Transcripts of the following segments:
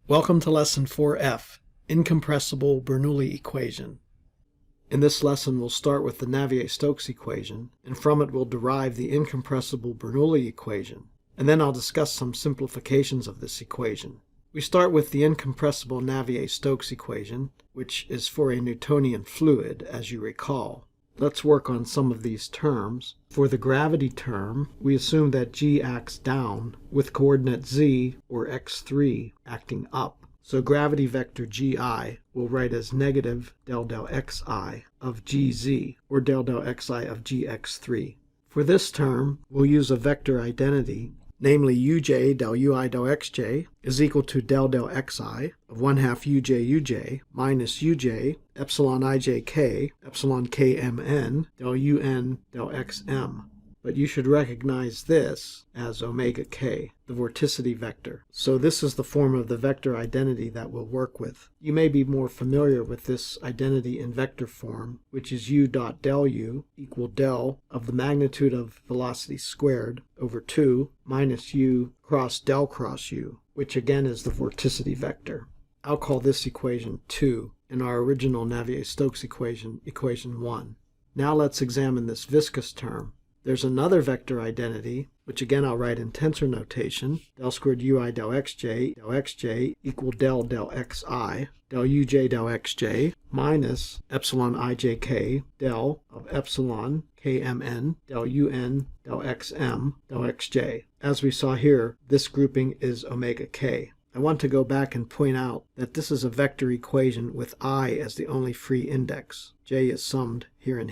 Welcome to Lesson 4F, Incompressible Bernoulli Equation. In this lesson, we'll start with the Navier-Stokes equation, and from it we'll derive the incompressible Bernoulli equation, and then I'll discuss some simplifications of this equation. We start with the incompressible Navier-Stokes equation, which is for a Newtonian fluid, as you recall. Let's work on some of these terms. For the gravity term, we assume that g acts down, with coordinate z, or x3, acting up. So gravity vector gi will write as negative del xi of gz, or del xi of gx3. For this term, we'll use a vector identity, namely uj del ui del xj is equal to del xi of 1/2 uj minus uj epsilon ijk epsilon kmn del un del xm. But you should recognize this as omega k, the vorticity vector. So this is the form of the vector identity that we'll work with. You may be more familiar with this identity in vector form, which is u dot del u equal del of the magnitude of velocity squared over 2 minus u cross u, which again is the vorticity vector. I'll call this equation 2, and our original Navier-Stokes equation, equation 1. Now let's examine this viscous term. There's another vector identity, which again I'll write in tensor notation, del squared ui del xj equal del xi, del uj del xj minus epsilon ijk del of epsilon kmn del un del xm del xj. As we saw here, this grouping is omega k. I want to go back and point out that this is a vector equation with I as the only free index. J is summed here,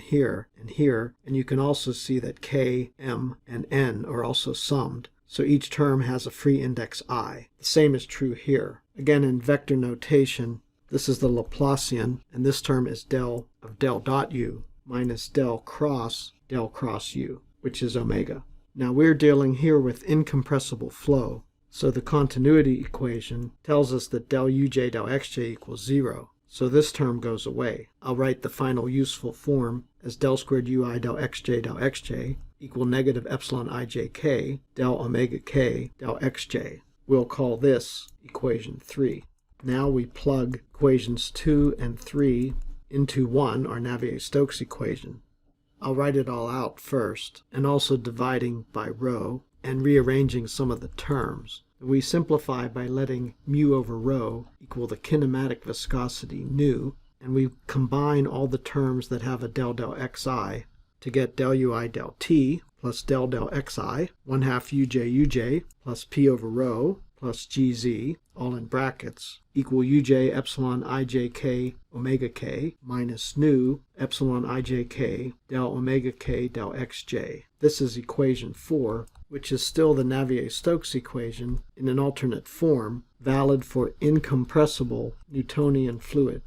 and you can also see that K, M, and N are also summed, so each term has a free index I. The same is true here. Again, in vector notation, this is the Laplacian, and this term is del of del dot u minus del cross u, which is omega. Now we're dealing here with incompressible flow. So the continuity equation tells us that del uj del xj equals 0. So this term goes away. I'll write the final useful form as del squared ui del xj equal negative epsilon ijk del omega k del xj. We'll call this equation 3. Now we plug equations 2 and 3 into 1, our Navier-Stokes equation. I'll write it all out first, and also dividing by row and rearranging some of the terms. We simplify by letting mu over rho equal the kinematic viscosity nu, and we combine all the terms that have a del xi to get del ui del t plus del xi, 1/2 uj plus p over rho plus gz, all in brackets, equal uj epsilon ijk omega k minus nu epsilon ijk del omega k del xj. This is equation 4, which is still the Navier-Stokes equation in an alternate form, valid for incompressible Newtonian fluid.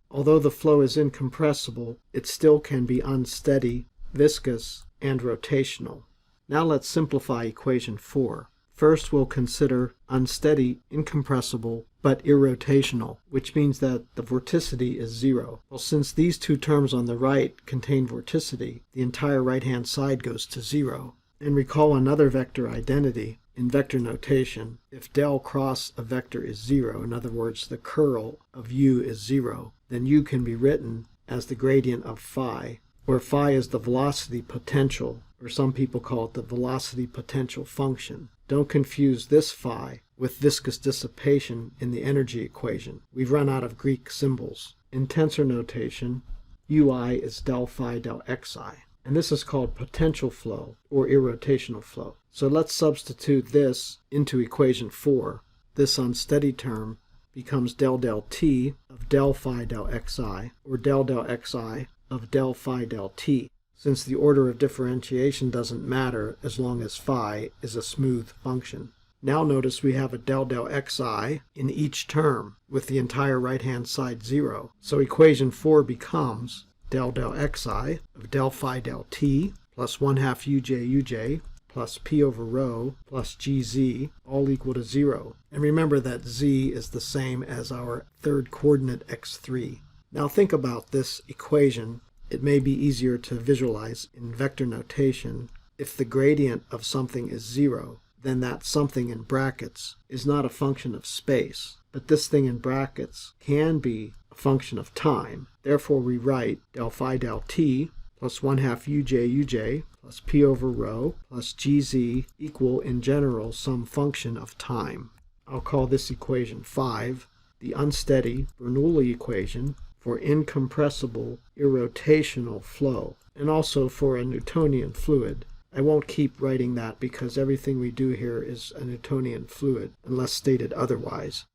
Although the flow is incompressible, it still can be unsteady, viscous, and rotational. Now let's simplify equation 4. First, we'll consider unsteady, incompressible, but irrotational, which means that the vorticity is 0. Well, since these two terms on the right contain vorticity, the entire right-hand side goes to 0. And recall another vector identity in vector notation. If del cross a vector is 0, in other words, the curl of u is 0, then u can be written as the gradient of phi, where phi is the velocity potential, or some people call it the velocity potential function. Don't confuse this phi with viscous dissipation in the energy equation. We've run out of Greek symbols. In tensor notation, ui is del phi del xi. And this is called potential flow, or irrotational flow. So let's substitute this into equation 4. This unsteady term becomes del t of del phi del xi, or del xi of del phi del t, since the order of differentiation doesn't matter as long as phi is a smooth function. Now notice we have a del xi in each term, with the entire right-hand side 0. So equation 4 becomes del xi of del phi del t plus 1/2 uj plus p over rho plus gz, all equal to 0. And remember that z is the same as our third coordinate x3. Now think about this equation. It may be easier to visualize in vector notation. If the gradient of something is 0, then that something in brackets is not a function of space. but this thing in brackets can be a function of time. Therefore, we write del phi del t plus 1/2 uj plus p over rho plus gz equal, in general, some function of time. I'll call this equation 5 the unsteady Bernoulli equation for incompressible irrotational flow, and also for a Newtonian fluid. I won't keep writing that because everything we do here is a Newtonian fluid, unless stated otherwise.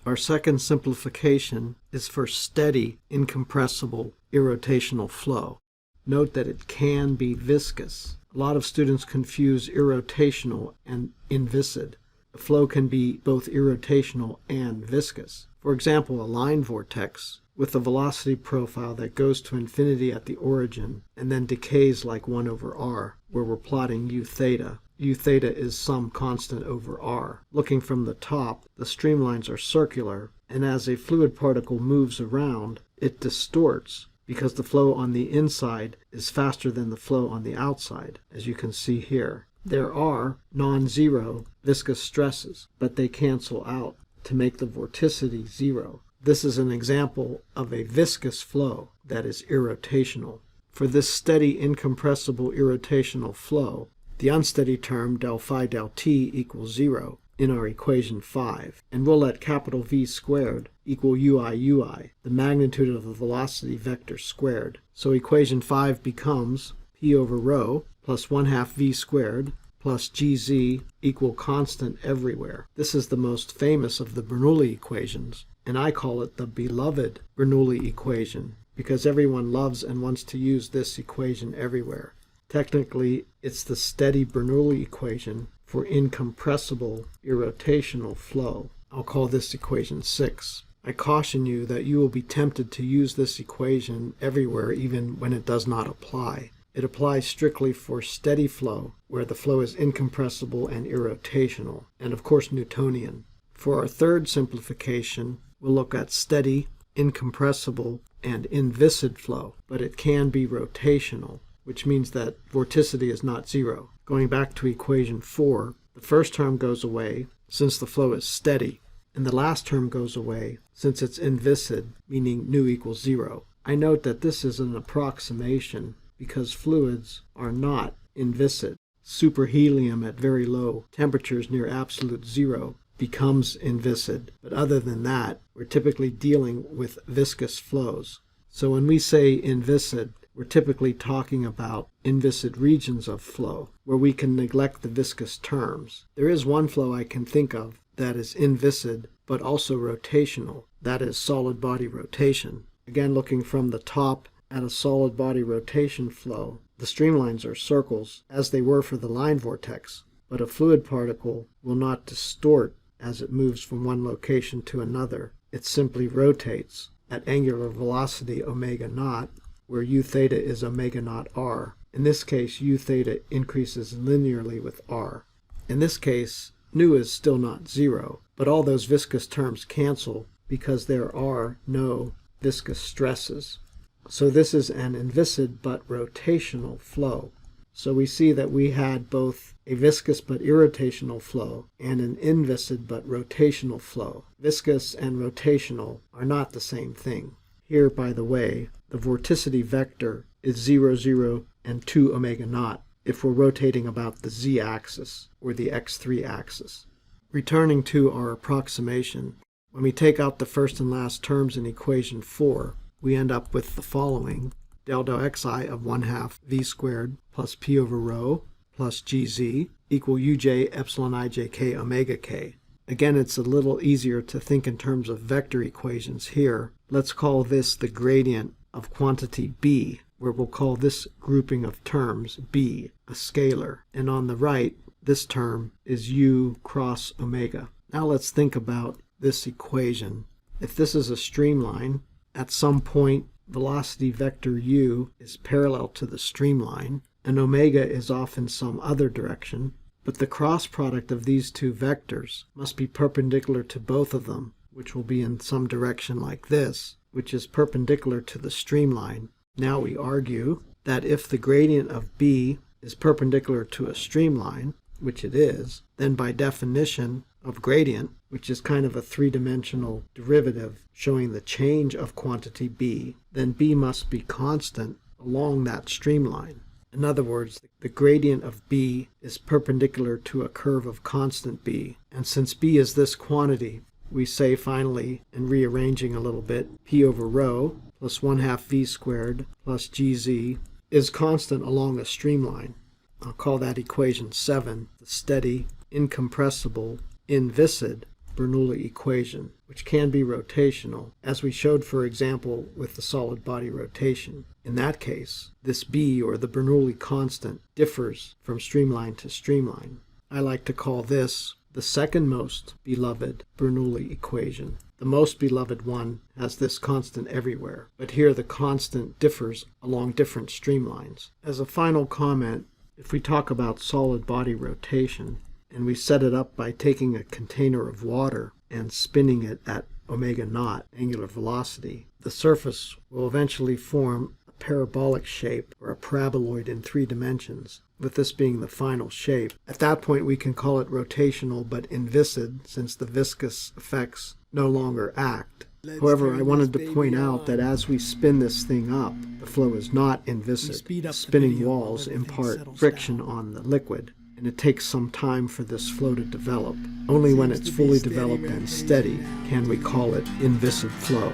Our second simplification is for steady incompressible irrotational flow. Note that it can be viscous. A lot of students confuse irrotational and inviscid. The flow can be both irrotational and viscous. For example, a line vortex with a velocity profile that goes to infinity at the origin and then decays like 1 over r, where we're plotting u theta. U theta is some constant over r. Looking from the top, the streamlines are circular, and as a fluid particle moves around, it distorts because the flow on the inside is faster than the flow on the outside, as you can see here. There are non-zero viscous stresses, but they cancel out to make the vorticity zero. This is an example of a viscous flow that is irrotational. For this steady incompressible irrotational flow, the unsteady term del phi del t equals 0 in our equation 5, and we'll let capital V squared equal ui, the magnitude of the velocity vector squared. So equation 5 becomes p over rho plus 1/2 v squared plus gz equal constant everywhere. This is the most famous of the Bernoulli equations, and I call it the beloved Bernoulli equation because everyone loves and wants to use this equation everywhere. Technically, it's the steady Bernoulli equation for incompressible irrotational flow. I'll call this equation 6. I caution you that you will be tempted to use this equation everywhere even when it does not apply. It applies strictly for steady flow, where the flow is incompressible and irrotational, and of course Newtonian. For our third simplification, we'll look at steady, incompressible, and inviscid flow, but it can be rotational, which means that vorticity is not 0. Going back to equation 4, the first term goes away since the flow is steady, and the last term goes away since it's inviscid, meaning nu equals 0. I note that this is an approximation because fluids are not inviscid. Superhelium at very low temperatures near absolute 0 becomes inviscid, but other than that, we're typically dealing with viscous flows. So when we say inviscid, we're typically talking about inviscid regions of flow, where we can neglect the viscous terms. There is one flow I can think of that is inviscid, but also rotational. That is solid body rotation. Again, looking from the top at a solid body rotation flow, the streamlines are circles, as they were for the line vortex, but a fluid particle will not distort as it moves from one location to another. It simply rotates at angular velocity omega naught, where u theta is omega naught r. In this case, u theta increases linearly with r. In this case, nu is still not 0, but all those viscous terms cancel because there are no viscous stresses. So this is an inviscid but rotational flow. So we see that we had both a viscous but irrotational flow and an inviscid but rotational flow. Viscous and rotational are not the same thing. Here, by the way, the vorticity vector is 0, 0, and 2 omega naught if we're rotating about the z-axis or the x3 axis. Returning to our approximation, when we take out the first and last terms in equation 4, we end up with the following: del xi of 1/2 v squared plus p over rho plus gz equal uj epsilon ijk omega k. Again, it's a little easier to think in terms of vector equations here. Let's call this the gradient of quantity b, where we'll call this grouping of terms b, a scalar. And on the right, this term is u cross omega. Now let's think about this equation. If this is a streamline, at some point velocity vector u is parallel to the streamline, and omega is off in some other direction, but the cross product of these two vectors must be perpendicular to both of them, which will be in some direction like this, which is perpendicular to the streamline. Now we argue that if the gradient of b is perpendicular to a streamline, which it is, then by definition of gradient, which is kind of a three-dimensional derivative showing the change of quantity b, then b must be constant along that streamline. In other words, the gradient of b is perpendicular to a curve of constant b, and since b is this quantity, we say finally, in rearranging a little bit, p over rho plus 1/2 v squared plus gz is constant along a streamline. I'll call that equation 7, the steady, incompressible, inviscid Bernoulli equation, which can be rotational, as we showed, for example, with the solid body rotation. In that case, this b, or the Bernoulli constant, differs from streamline to streamline. I like to call this the second-most beloved Bernoulli equation. The most beloved one has this constant everywhere, but here the constant differs along different streamlines. As a final comment, if we talk about solid body rotation, and we set it up by taking a container of water and spinning it at omega naught angular velocity, the surface will eventually form a parabolic shape, or a paraboloid in 3 dimensions, with this being the final shape. At that point we can call it rotational but inviscid, since the viscous effects no longer act. However, I wanted to point out that as we spin this thing up, the flow is not inviscid. Spinning walls impart friction on the liquid, and it takes some time for this flow to develop. Only when it's fully developed and steady can we call it inviscid flow.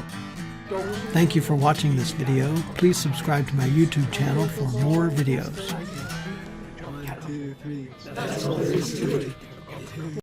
Thank you for watching this video. Please subscribe to my YouTube channel for more videos. 1, 2, 3. That's all there is to it.